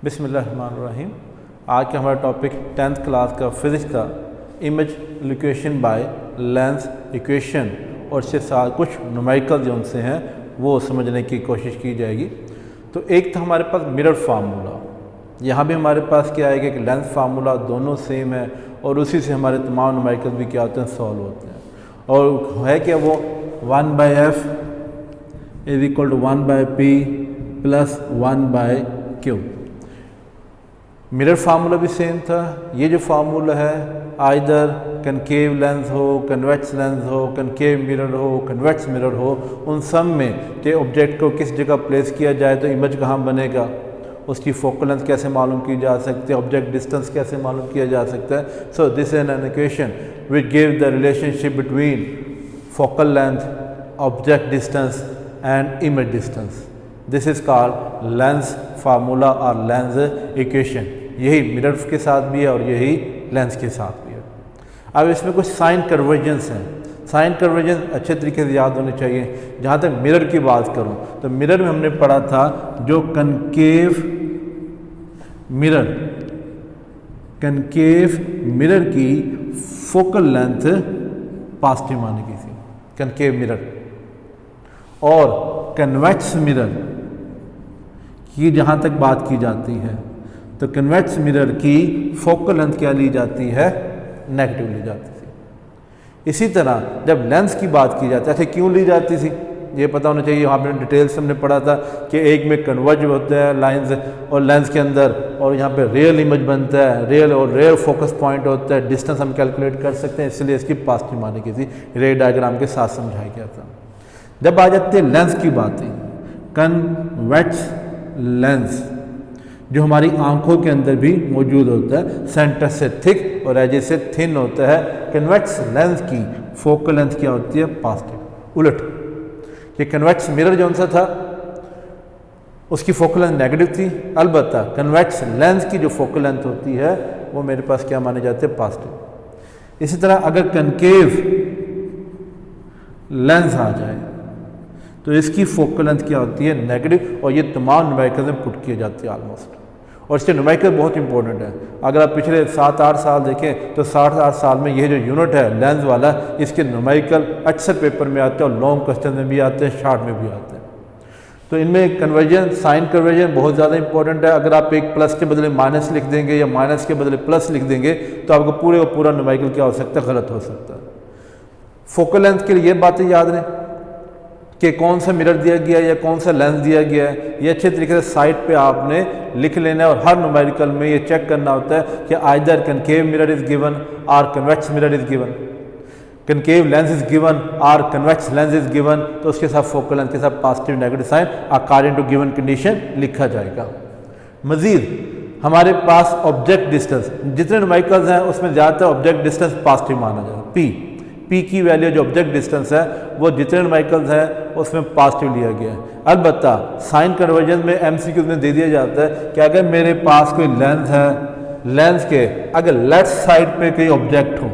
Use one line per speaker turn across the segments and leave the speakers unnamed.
बिस्मिल्लाहिर्रहमानिर्रहीम। आज का हमारा टॉपिक 10th क्लास का फिज़िक्स का image location by lens equation और इसके साथ कुछ न्यूमेरिकल जो उनसे हैं वो समझने की कोशिश की जाएगी। तो एक था हमारे पास मिरर फार्मूला, यहाँ भी हमारे पास क्या आएगा कि लेंस फार्मूला दोनों सेम है और उसी से हमारे तमाम न्यूमेरिकल भी क्या होते हैं, सॉल्व होते हैं। और है क्या वो 1/f is equal to 1/p plus 1/q। Mirror formula भी सेम था। ये जो फार्मूला है आइदर कनकेव लेंस हो, कन्वेक्स लेंस हो, कनकेव मिरर हो, कन्वेक्स मिरर हो, उन सब में कि ऑब्जेक्ट को किस जगह प्लेस किया जाए तो इमेज कहाँ बनेगा, उसकी फोकल लेंथ कैसे मालूम की जा सकती है, ऑब्जेक्ट डिस्टेंस कैसे मालूम किया जा सकता है। So this is an equation which give the relationship between focal length, object distance and image distance. This is called lens formula और लेंस इक्वेशन। यही मिरर के साथ भी है और यही लेंस के साथ भी है। अब इसमें कुछ साइन कन्वर्जेंस हैं। साइन कन्वर्जेंस अच्छे तरीके से याद होने चाहिए। जहाँ तक मिरर की बात करूँ तो मिरर में हमने पढ़ा था जो कनकेव मिरर की फोकल लेंथ पॉजिटिव मानी गई थी, कनकेव मिरर। और कन्वेक्स मिरर की जहाँ तक बात की जाती है तो कन्वेक्स मिरर की फोकल लेंथ क्या ली जाती है, नेगेटिव ली जाती थी। इसी तरह जब लेंस की बात की जाती है क्यों ली जाती थी ये पता होना चाहिए। यहाँ पे डिटेल्स हमने पढ़ा था कि एक में कन्वर्ज होते हैं लाइंस और लेंस के अंदर, और यहाँ पे रियल इमेज बनता है, रियल और रेयर फोकस पॉइंट होता है, डिस्टेंस हम कैलकुलेट कर सकते हैं, इसलिए इसकी पॉजिटिव मानी गई थी। रे डायग्राम के साथ समझाया गया था। जब आ जाती है लेंस की बात, कन्वेक्स लेंस जो हमारी आंखों के अंदर भी मौजूद होता है, सेंटर से थिक और एजेस से थिन होता है। कन्वेक्स लेंस की फोकल लेंथ क्या होती है, पॉजिटिव। उलट ये कन्वेक्स मिरर जो सा था उसकी फोकल लेंथ नेगेटिव थी, अलबत्ता कन्वेक्स लेंस की जो फोकल लेंथ होती है वो मेरे पास क्या माने जाते हैं, पॉजिटिव। इसी तरह अगर कनकेव लेंस आ जाए तो इसकी फोकल लेंथ क्या होती है, नेगेटिव। और ये तमाम न्यूमेरिकल में पुट किए जाती है ऑलमोस्ट। और इसके न्यूमेरिकल बहुत इंपॉर्टेंट है। अगर आप पिछले 7-8 साल देखें तो 7-8 साल में ये जो यूनिट है लेंस वाला, इसके न्यूमेरिकल अक्सर पेपर में आते हैं और लॉन्ग क्वेश्चन में भी आते हैं, शॉर्ट में भी आते हैं। तो इनमें कन्वर्जन, साइन कन्वर्जन बहुत ज़्यादा इंपॉर्टेंट है। अगर आप एक प्लस के बदले माइनस लिख देंगे या माइनस के बदले प्लस लिख देंगे तो आपको पूरे का पूरा न्यूमेरिकल क्या हो सकता है, गलत हो सकता है। फोकल लेंथ के लिए ये बातें याद रहें कि कौन सा मिरर दिया गया है या कौन सा लेंस दिया गया है, ये अच्छे तरीके से साइड पे आपने लिख लेना है। और हर न्यूमेरिकल में ये चेक करना होता है कि either concave mirror is given और convex mirror is given, concave lens is given और कन्वेक्स लेंस इज गिवन, तो उसके साथ फोकल लेंथ के साथ positive negative sign according to given condition लिखा जाएगा। मजीद हमारे पास ऑब्जेक्ट डिस्टेंस, जितने न्यूमेरिकल्स हैं उसमें ज़्यादातर ऑब्जेक्ट डिस्टेंस पॉजिटिव माना जाएगा। पी की वैल्यू जो ऑब्जेक्ट डिस्टेंस है वो जितने न्यूमेरिकल्स हैं उसमें पॉजिटिव लिया गया है। अलबत्ता साइन कन्वर्जन में एमसीक्यू में दे दिया जाता है कि अगर मेरे पास कोई लेंस है, लेंस के अगर लेफ्ट साइड पे कोई ऑब्जेक्ट हो,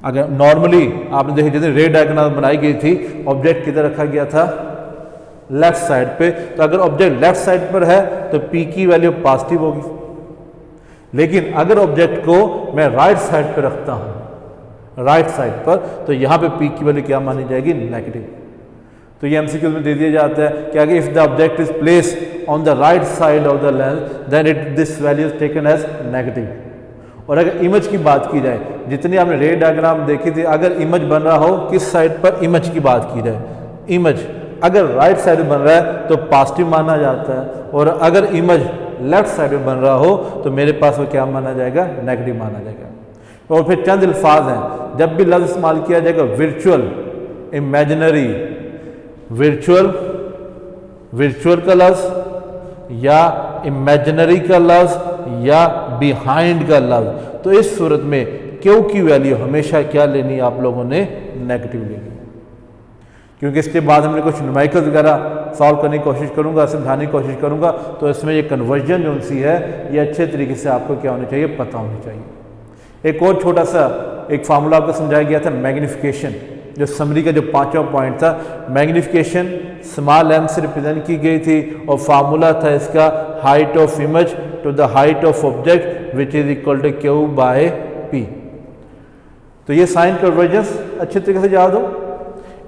अगर नॉर्मली आपने देखा जैसे रे डायग्राम बनाई गई थी, ऑब्जेक्ट किधर रखा गया था, लेफ्ट साइड पे, तो अगर ऑब्जेक्ट लेफ्ट साइड पर है तो पी की वैल्यू पॉजिटिव होगी। लेकिन अगर ऑब्जेक्ट को मैं राइट साइड पर रखता हूं, राइट साइड पर, तो यहाँ पे पी की वैल्यू क्या मानी जाएगी, नेगेटिव। तो ये एमसीक्यू में दे दिया जाता है कि अगर if the object is placed on the right side of the lens then this value is taken as negative. और अगर इमेज की बात की जाए, जितनी आपने रे डायग्राम देखी थी, अगर इमेज बन रहा हो किस साइड पर, इमेज की बात की जाए, इमेज अगर राइट साइड में बन रहा है तो पॉजिटिव माना जाता है, और अगर इमेज लेफ्ट साइड में बन रहा हो तो मेरे पास वो क्या माना जाएगा, नेगेटिव माना जाएगा। और फिर चंद अल्फाज हैं, जब भी लफ्ज़ इस्तेमाल किया जाएगा वर्चुअल, इमेजिनरी, वर्चुअल का लफ्ज़ या इमेजिनरी का लफ्ज़ या बिहाइंड का लफ्ज़, तो इस सूरत में क्यू की वैल्यू हमेशा क्या लेनी है, आप लोगों ने नेगेटिव लेनी है। क्योंकि इसके बाद हमने कुछ न्यूमेरिकल वगैरह सॉल्व करने की कोशिश करूंगा, समझाने की कोशिश करूंगा, तो इसमें ये कन्वर्जन जो सी है ये अच्छे तरीके से आपको क्या होना चाहिए, पता होना चाहिए। एक और छोटा सा एक फार्मूला आपको समझाया गया था, मैग्नीफिकेशन। जो समरी का जो पांचवा पॉइंट था, मैग्निफिकेशन स्मॉल m से रिप्रेजेंट की गई थी और फार्मूला था इसका height of image to the height of object which is equal to Q by P. तो ये साइन कन्वर्जेंस अच्छे तरीके से याद हो,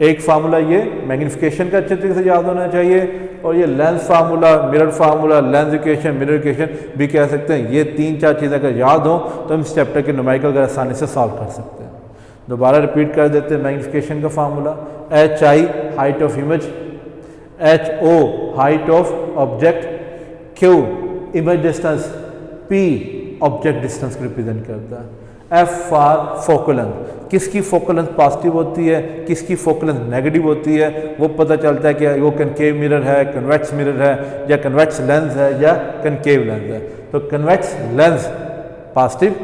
एक फार्मूला ये मैग्निफिकेशन का अच्छे तरीके से याद होना चाहिए, और ये lens formula, mirror formula, lens equation, mirror equation भी कह सकते हैं। ये तीन चार चीज़ें अगर याद हो तो हम इस चैप्टर के न्यूमेरिकल का आसानी से सॉल्व कर सकते हैं। दोबारा रिपीट कर देते हैं मैग्निफिकेशन का formula, H I height of image, H O height of object, Q image distance, P object distance को रिप्रेजेंट करता है, एफ फॉर फोकल लेंथ, किसकी फोकल लेंथ पॉजिटिव होती है, किसकी फोकल लेंथ नेगेटिव होती है, वो पता चलता है कि वो कनकेव मिरर है, कन्वेक्स मिरर है, या कन्वेक्स लेंस है, या कनकेव लेंस है। तो convex lens positive,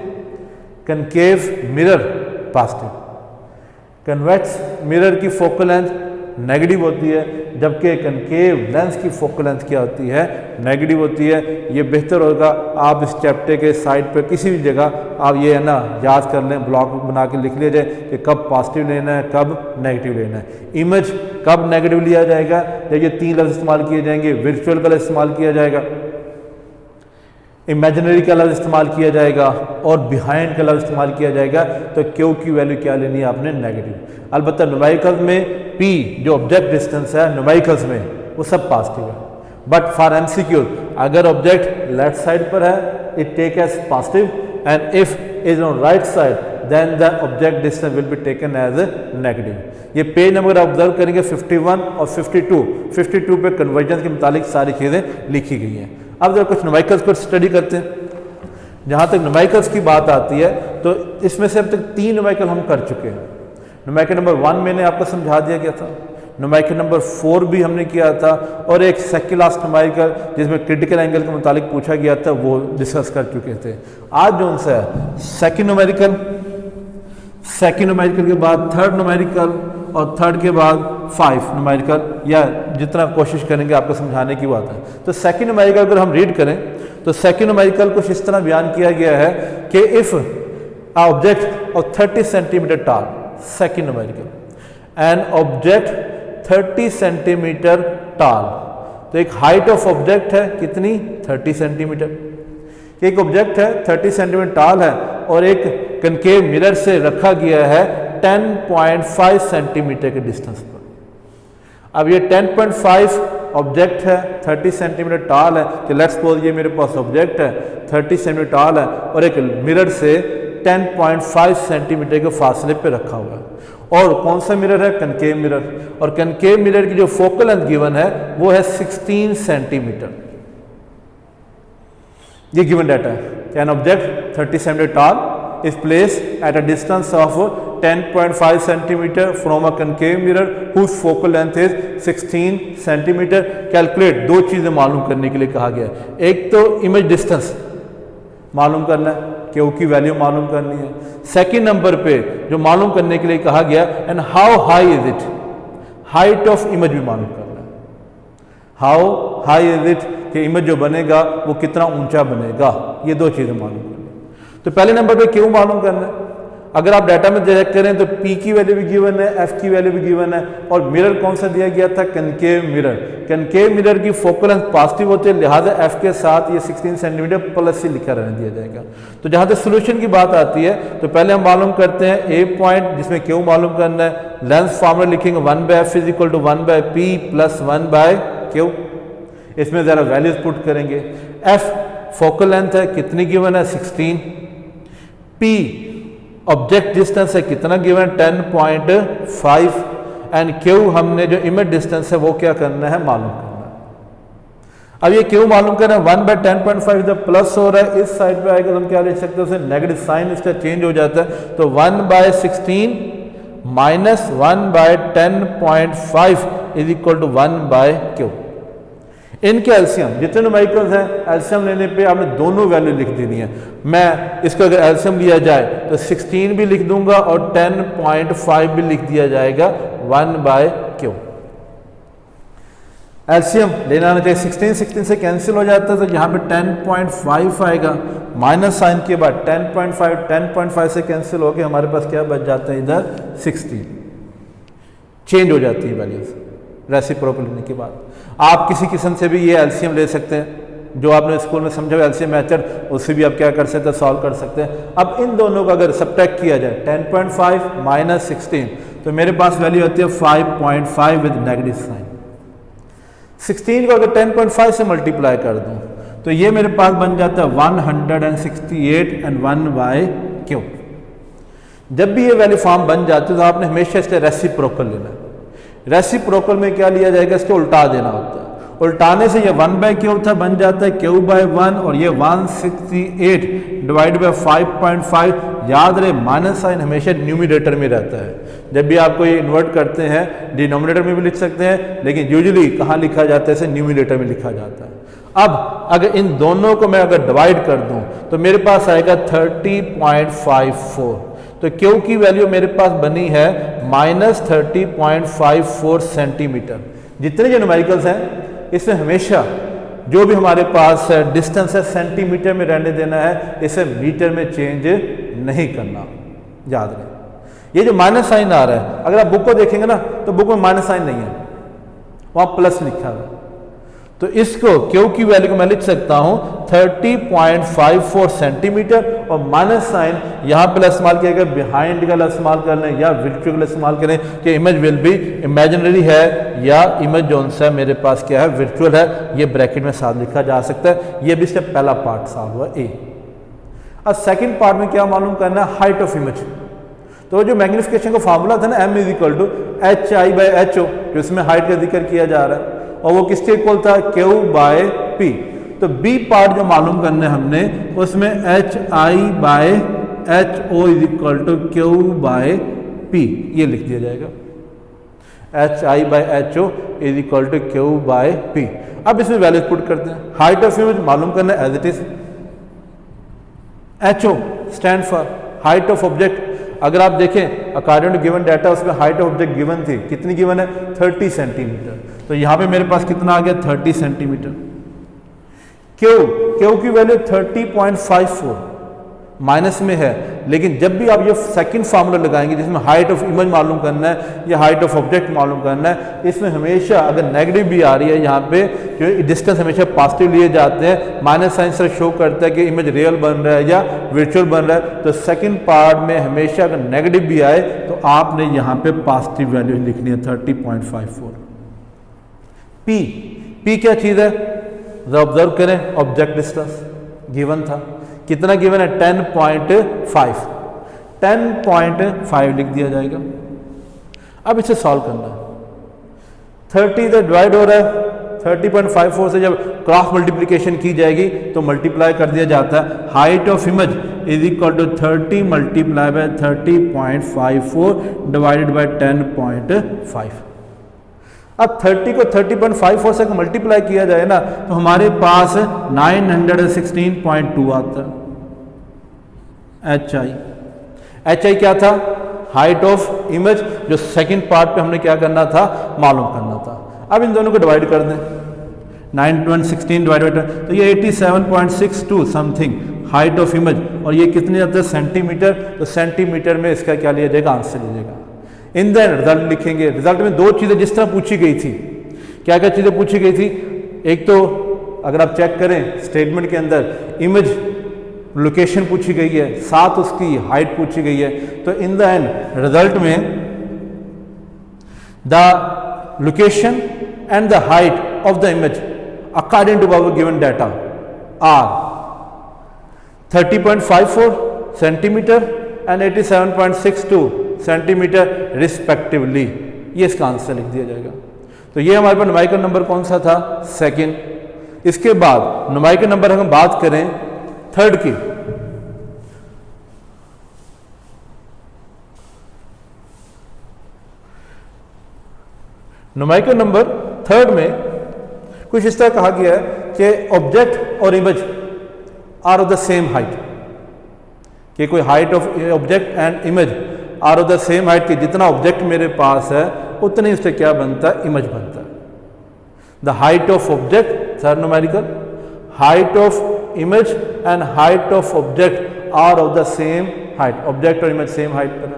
concave mirror positive, convex mirror की फोकल लेंथ नेगेटिव होती है, जबकि कनकेव लेंस की फोकल लेंथ क्या होती है, नेगेटिव होती है। ये बेहतर होगा आप इस चैप्टर के साइड पर किसी भी जगह आप ये है ना याद कर लें, ब्लॉक बना के लिख लिया जाए कि कब पॉजिटिव लेना है, कब नेगेटिव लेना है। इमेज कब नेगेटिव लिया जाएगा, जब ये तीन लफ्ज़ इस्तेमाल किए जाएंगे, वर्चुअल का लफ्ज़ इस्तेमाल किया जाएगा, इमेजिनरी का लफ्ज़ इस्तेमाल किया जाएगा, और बिहाइंड का लफ्ज़ इस्तेमाल किया जाएगा। तो क्यू की वैल्यू क्या लेनी है आपने, नेगेटिव। अलबत्ता न्यूमेरिकल्स में पी जो ऑब्जेक्ट डिस्टेंस है न्यूमेरिकल्स में वो सब पॉजिटिव है, बट फॉर एमसीक्यू अगर ऑब्जेक्ट लेफ्ट साइड पर है it take as positive, and if is on right side then the object distance will be taken as negative. ये पेज नंबर ऑब्जर्व करेंगे 51 और 52 पे कन्वर्जेंस के मुतालिक सारी चीज़ें लिखी गई हैं। अब जरा कुछ न्यूमेरिकल्स को स्टडी करते हैं। जहाँ तक न्यूमेरिकल्स की बात आती है तो इसमें से अब तक 3 न्यूमेरिकल हम कर चुके हैं। न्यूमेरिकल नंबर 1 मैंने आपको समझा दिया गया था, न्यूमेरिकल नंबर 4 भी हमने किया था, और एक सेकंड लास्ट न्यूमेरिकल जिसमें क्रिटिकल एंगल के मुतालिक पूछा गया था वो डिस्कस कर चुके थे। आज जो उनसे है सेकंड न्यूमेरिकल के बाद थर्ड न्यूमेरिकल, और थर्ड के बाद 5 न्यूमेरिकल, या जितना कोशिश करेंगे आपको समझाने की बात है। तो सेकंड न्यूमेरिकल अगर हम रीड करें तो सेकंड न्यूमेरिकल कुछ इस तरह बयान किया गया है कि if object of 30 centimetre toll, second numerical N object 30 centimetre toll, तो एक हाइट ऑफ ऑब्जेक्ट है कितनी, 30 सेंटीमीटर। एक ऑब्जेक्ट है 30 सेंटीमीटर टॉल है और एक कनकेव मिरर से रखा गया है 10.5 सेंटीमीटर के डिस्टेंस पर। अब ये 10.5 ऑब्जेक्ट है 30 सेंटीमीटर टॉल है, तो लेट्स सपोज ये मेरे पास ऑब्जेक्ट है 30 सेंटीमीटर टॉल है और एक मिरर से 10.5 सेंटीमीटर के फासले पे रखा हुआ है। और कौन सा मिरर है, कनकेव मिरर, और कनकेव मिरर की जो फोकल लेंथ गिवन है वो है 16 सेंटीमीटर। ये गिवन डाटा है। An object 30 centimetre tall is placed at a distance of 10.5 centimetre from a concave mirror whose focal length is 16 centimetre. Calculate, दो चीज़ें मालूम करने के लिए कहा गया है। एक तो इमेज डिस्टेंस मालूम करना है, क्यू की वैल्यू मालूम करनी है। सेकंड नंबर पे जो मालूम करने के लिए कहा गया and how high is it, height of image भी मालूम करना है। हाउ हाई इज इट, कि इमेज जो बनेगा वो कितना ऊंचा बनेगा, ये दो चीज़ें मालूम करनी। तो पहले नंबर पे क्यू मालूम करना है। अगर आप डाटा में चेक करें तो पी की वैल्यू भी गिवन है, एफ की वैल्यू भी गिवन है, और मिरर कौन सा दिया गया था, कनकेव मिरर। कनकेव मिरर की फोकल लेंथ पॉजिटिव होती है, लिहाजा एफ के साथ ये 16 सेंटीमीटर प्लस से लिखा रहने दिया जाएगा। तो जहाँ तक सोल्यूशन की बात आती है तो पहले हम मालूम करते हैं ए पॉइंट जिसमें क्यू मालूम करना है। लेंस फार्मूला लिखेंगे 1/f is equal to 1/p plus 1/q। इसमें ज़रा वैल्यूज पुट करेंगे। एफ फोकल लेंथ है कितनी गिवन है, 16। पी ऑब्जेक्ट डिस्टेंस है कितना गिवन, 10.5। एंड क्यू हमने जो इमेज डिस्टेंस है वो क्या करना है, मालूम करना है। अब ये क्यू मालूम करना है, 1/10.5 जब प्लस हो रहा है इस साइड पे आएगा तो हम क्या लिख सकते हैं, उसे नेगेटिव साइन इसका चेंज हो जाता है। तो 1/16 minus 1/10.5 is equal to 1/q। इनके एलसीएम जितने न्यूमेरिकल्स हैं एलसीएम लेने पे आपने दोनों वैल्यू लिख देनी है। मैं इसका अगर एलसीएम लिया जाए तो 16 भी लिख दूंगा और 10.5 भी लिख दिया जाएगा 1/q। एलसीएम लेना आना चाहिए, 16 से कैंसिल हो जाता है तो यहाँ पे 10.5 आएगा, माइनस साइन के बाद 10.5 से कैंसिल हो गया, हमारे पास क्या बच जाता है इधर 16। चेंज हो जाती है वैल्यूज रेसिप्रोकल लेने के बाद। आप किसी किस्म से भी ये एलसीएम ले सकते हैं, जो आपने स्कूल में समझा हुआ एलसीएम मेथड, उससे भी आप क्या कर सकते हैं, सॉल्व कर सकते हैं। अब इन दोनों का अगर सब्ट्रैक्ट किया जाए 10.5 माइनस 16, तो मेरे पास वैल्यू आती है 5.5 विद नेगेटिव साइन। 16 को अगर 10.5 से मल्टीप्लाई कर दूं तो ये मेरे पास बन जाता है 168 एंड 1/क्यू। जब भी ये वैल्यू फॉर्म बन जाती है तो आपने हमेशा इसके रेसिप्रोकल लेना है। रेसिप्रोकल में क्या लिया जाएगा, इसको उल्टा देना होता है। उल्टाने से ये 1/क्यूब था बन जाता है क्यू/1 और ये 168 डिवाइड बाय 5.5। याद रहे माइनस साइन हमेशा न्यूमिनेटर में रहता है। जब भी आपको ये इन्वर्ट करते हैं डिनोमिनेटर में भी लिख सकते हैं, लेकिन यूजुअली कहाँ लिखा जाता है, इसे न्यूमिनेटर में लिखा जाता है। अब अगर इन दोनों को मैं अगर डिवाइड कर दूं तो मेरे पास आएगा 30.54। तो क्यू की वैल्यू मेरे पास बनी है -30.54 सेंटीमीटर। जितने जो न्यूमेरिकल्स हैं इसमें हमेशा जो भी हमारे पास डिस्टेंस है सेंटीमीटर में रहने देना है, इसे मीटर में चेंज नहीं करना। याद रहे ये जो माइनस साइन आ रहा है, अगर आप बुक को देखेंगे ना तो बुक में माइनस साइन नहीं है, वहां प्लस लिखा है। तो इसको क्यू की वैल्यू को मैं लिख सकता हूं 30.54 सेंटीमीटर और माइनस साइन यहां पर इस्तेमाल किया गया, बिहाइंड का इस्तेमाल कर लें या विर्चुअल इस्तेमाल करें कि इमेज विल बी इमेजिनरी है या इमेज जोन सा मेरे पास क्या है, विर्चुअल है। ये ब्रैकेट में साथ लिखा जा सकता है। ये भी इससे पहला पार्ट साफ हुआ ए। अब सेकेंड पार्ट में क्या मालूम करना है, हाइट ऑफ इमेज। तो जो मैग्निफिकेशन का फार्मूला था ना m = HI/HO, जो इसमें हाइट का जिक्र किया जा रहा है, और वो किसके इक्वल था, Q/P। तो बी पार्ट जो मालूम करने हमने उसमें HI/HO = Q/P ये लिख दिया जाएगा। HI/HO = Q/P। अब इसमें वैल्यू पुट करते हैं। हाइट ऑफ इमेज मालूम करना as it is. HO stand for height of object. अगर आप देखें अकॉर्डिंग टू गिवन डाटा उसमें हाइट ऑफ ऑब्जेक्ट गिवन थी, कितनी गिवन है, 30 सेंटीमीटर। तो यहां पे मेरे पास कितना आ गया, 30 सेंटीमीटर। क्यू की वैल्यू 30.54 माइनस में है, लेकिन जब भी आप ये सेकंड फार्मूला लगाएंगे जिसमें हाइट ऑफ इमेज मालूम करना है या हाइट ऑफ ऑब्जेक्ट मालूम करना है, इसमें हमेशा अगर नेगेटिव भी आ रही है यहाँ पे, जो डिस्टेंस हमेशा पॉजिटिव लिए जाते हैं, माइनस साइन से शो करता है कि इमेज रियल बन रहा है या वर्चुअल बन रहा है। तो सेकंड पार्ट में हमेशा अगर नेगेटिव भी आए तो आपने यहाँ पे पॉजिटिव वैल्यू लिखनी है 30.54। पी क्या चीज़ है, ऑब्जर्व करें, ऑब्जेक्ट डिस्टेंस गिवन था, कितना गिवन है, 10.5। 10.5 लिख दिया जाएगा। अब इसे सॉल्व करना है। 30 से डिवाइड हो रहा है, 30.54 से जब क्रॉस मल्टीप्लिकेशन की जाएगी तो मल्टीप्लाई कर दिया जाता है। Height of image = 30 × 30.54 divided by 10.5। अब 30 को 30.54 से मल्टीप्लाई किया जाए ना तो हमारे पास 916.2 आता है। HI क्या था, हाइट ऑफ इमेज, जो सेकंड पार्ट पे हमने क्या करना था, मालूम करना था। अब इन दोनों को डिवाइड कर दें, 916 डिवाइड बाय, तो ये 87.62 समथिंग हाइट ऑफ इमेज, और ये कितने जाते हैं, सेंटीमीटर। तो सेंटीमीटर में इसका क्या लिया जाएगा, आंसर लिया जाएगा। इन द रिजल्ट लिखेंगे। रिजल्ट में दो चीज़ें जिस तरह पूछी गई थी, क्या क्या चीज़ें पूछी गई थी, एक तो अगर आप चेक करें स्टेटमेंट के अंदर इमेज लोकेशन पूछी गई है, साथ उसकी हाइट पूछी गई है। तो इन द एंड रिजल्ट में the location and the height of the image according to our given data are 30.54 centimetre and 87.62 centimetre respectively. ये इसका आंसर लिख दिया जाएगा। तो ये हमारे पास न्यूमेरिकल नंबर कौन सा था, सेकंड। इसके बाद न्यूमेरिकल नंबर हम बात करें थर्ड की, न्यूमेरिकल नंबर थर्ड में कुछ इस तरह कहा गया है कि ऑब्जेक्ट और image are of the same height, कि कोई height of object and image are of the same height, की जितना ऑब्जेक्ट मेरे पास है उतने उससे क्या बनता है, इमेज बनता है। The height of object, third numerical, height of image and height of object are of the same height, object और इमेज सेम हाइट पर है।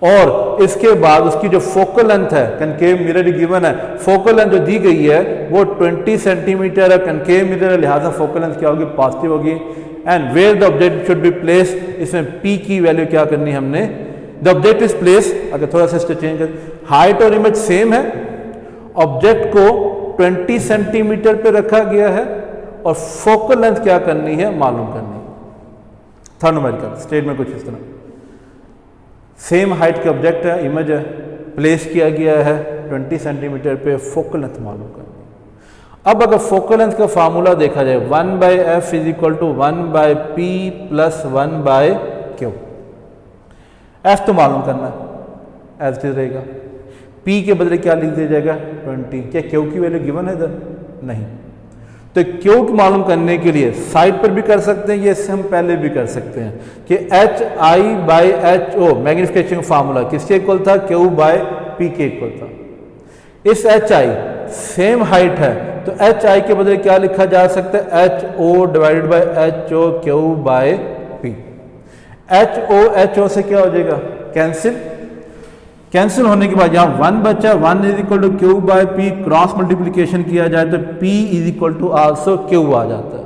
और इसके बाद उसकी जो फोकल लेंथ है, कनकेव मिरर गिवन है, फोकल लेंथ जो दी गई है वो 20 सेंटीमीटर है, कनकेव मिरर है, लिहाजा फोकल लेंथ क्या होगी, पॉजिटिव होगी। And where the object should be place, इसमें पी की वैल्यू क्या करनी है हमने, द ऑब्जेक्ट इज प्लेस, अगर थोड़ा सा इसको चेंज कर, हाइट और इमेज सेम है, ऑब्जेक्ट को 20 सेंटीमीटर पे रखा गया है और फोकल लेंथ क्या करनी है, मालूम करनी है। थर्ड न्यूमेरिकल स्टेटमेंट कुछ इस तरह, सेम हाइट के ऑब्जेक्ट है, इमेज है, प्लेस किया गया है 20 सेंटीमीटर पे, फोकल लेंथ मालूम करनी है। अब अगर फोकल लेंथ का फार्मूला देखा जाए 1/f is equal to 1/p plus 1/q, f तो मालूम करना है, एज इट रहेगा, p के बदले क्या लिख दिया जाएगा 20, क्या q की वैल्यू गिवन है इधर, नहीं, तो q की मालूम करने के लिए साइड पर भी कर सकते हैं, ये इससे हम पहले भी कर सकते हैं कि HI/HO मैग्निफिकेशन फार्मूला किसके इक्वल था, Q/P के इक्वल था। इस HI सेम हाइट है तो HI के बदले क्या लिखा जा सकता है, HO divided by HO Q/P। HO से क्या हो जाएगा, कैंसिल, कैंसिल होने के बाद यहाँ 1 बचा, 1 is equal to Q/P, cross multiplication किया जाए तो P is equal to also Q आ जाता है,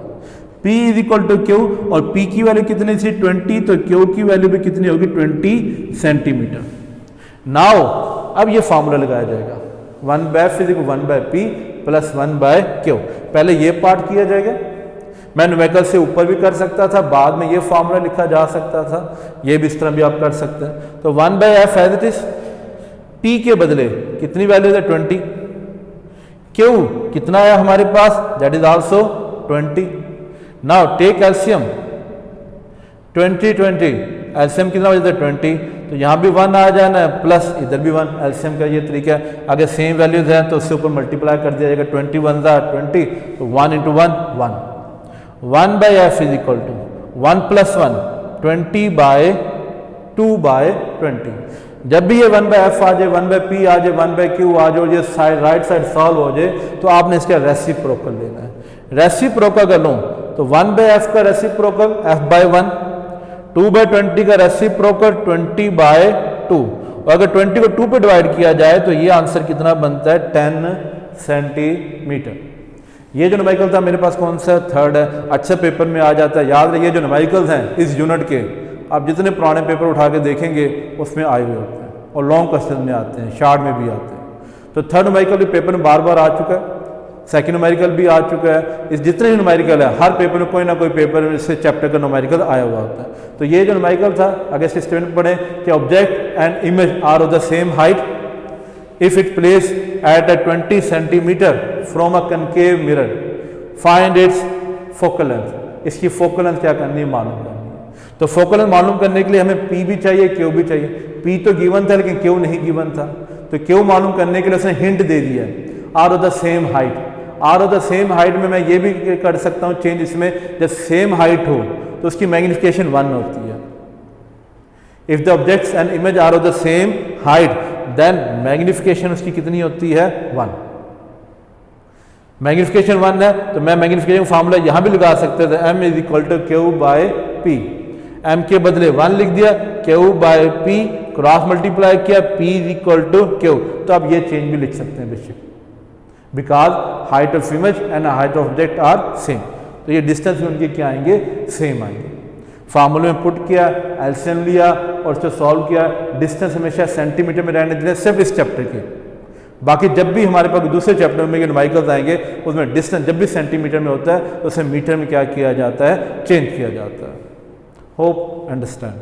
P is equal to Q, और P की वैल्यू कितनी थी 20, तो Q की वैल्यू भी कितनी होगी 20 सेंटीमीटर। नाउ अब ये फार्मूला लगाया जाएगा 1/f is equal 1/p plus 1/q, पहले ये पार्ट किया जाएगा, मैं न्यूमेरिकल से ऊपर भी कर सकता था, बाद में ये फार्मूला लिखा जा सकता था, ये भी इस तरह भी आप कर सकते हैं। तो 1/f as it is, P के बदले कितनी वैल्यू है 20, Q कितना है हमारे पास, that is also 20। Now take LCM, 20 LCM कितना हो जाता है 20, तो यहाँ भी 1 आ जाना है प्लस इधर भी 1, एलसीएम का ये तरीका है। अगर सेम वैल्यूज हैं तो उससे ऊपर मल्टीप्लाई कर दिया जाएगा, 21 20, तो 1 × 1 1, 1/f इज इक्वल टू 1 + 1 20/2/20। जब भी ये 1/f आ जाए, 1/p आ जाए, 1/q आ जाए, ये साइड राइट साइड सॉल्व हो जाए, तो आपने इसका रेसिप्रोकल लेना है। रेसिप्रोकल कर लूँ तो 1/f का रेसिप्रोकल f/1, 2/20 का रेसिप्रोकल 20/2, और अगर 20 को 2 पे डिवाइड किया जाए तो ये आंसर कितना बनता है 10 सेंटीमीटर। ये जो न्यूमेरिकल था मेरे पास कौन सा, थर्ड है, अच्छे पेपर में आ जाता है। याद रखिए जो न्यूमेरिकल्स हैं इस यूनिट के, आप जितने पुराने पेपर उठा के देखेंगे उसमें आए हुए होते हैं, और लॉन्ग क्वेश्चन में आते हैं, शार्ट में भी आते हैं। तो थर्ड न्यूमेरिकल भी पेपर में बार बार आ चुका है, सेकंड न्यूमेरिकल भी आ चुका है, इस जितने भी न्यूमेरिकल है हर पेपर में कोई ना कोई पेपर में इससे चैप्टर का न्यूमेरिकल आया हुआ होता है। तो ये जो न्यूमेरिकल था, अगर इसके स्टेटमेंट पढ़े कि object and image are of the same height if it place at 20 centimetre from a concave mirror, find its focal length, इसकी फोकल लेंथ क्या करनी है, मालूम करनी है। तो फोकल लेंथ मालूम करने के लिए हमें P भी चाहिए, Q भी चाहिए। P तो गिवन था लेकिन Q नहीं गिवन था, तो Q मालूम करने के लिए उसने हिंट दे दिया are of the same height. Are of the same height में मैं ये भी कर सकता हूँ चेंज, इसमें जब सेम हाइट हो तो उसकी मैग्निफिकेशन 1 होती है। If the objects and image are of the same height then magnification उसकी कितनी होती है 1। मैग्निफिकेशन 1 है तो मैं मैग्निफिकेशन फार्मूला यहां भी लगा सकते थे, m is equal to Q/P, m के बदले 1 लिख दिया, Q/P क्रॉस मल्टीप्लाई किया, P is equal to Q। तो आप ये चेंज भी लिख सकते हैं बेशक, because height of image and height of object are same, तो ये डिस्टेंस भी उनके क्या आएंगे, सेम आएंगे। फार्मूले में पुट किया, एलसीएम लिया और उसको सॉल्व किया, डिस्टेंस हमेशा सेंटीमीटर में रहने देते, सिर्फ इस चैप्टर के। बाकी जब भी हमारे पास दूसरे चैप्टर में न्यूमेरिकल्स आएंगे उसमें डिस्टेंस जब भी सेंटीमीटर में होता है तो उसे मीटर में क्या किया जाता है, चेंज किया जाता है। Hope understand.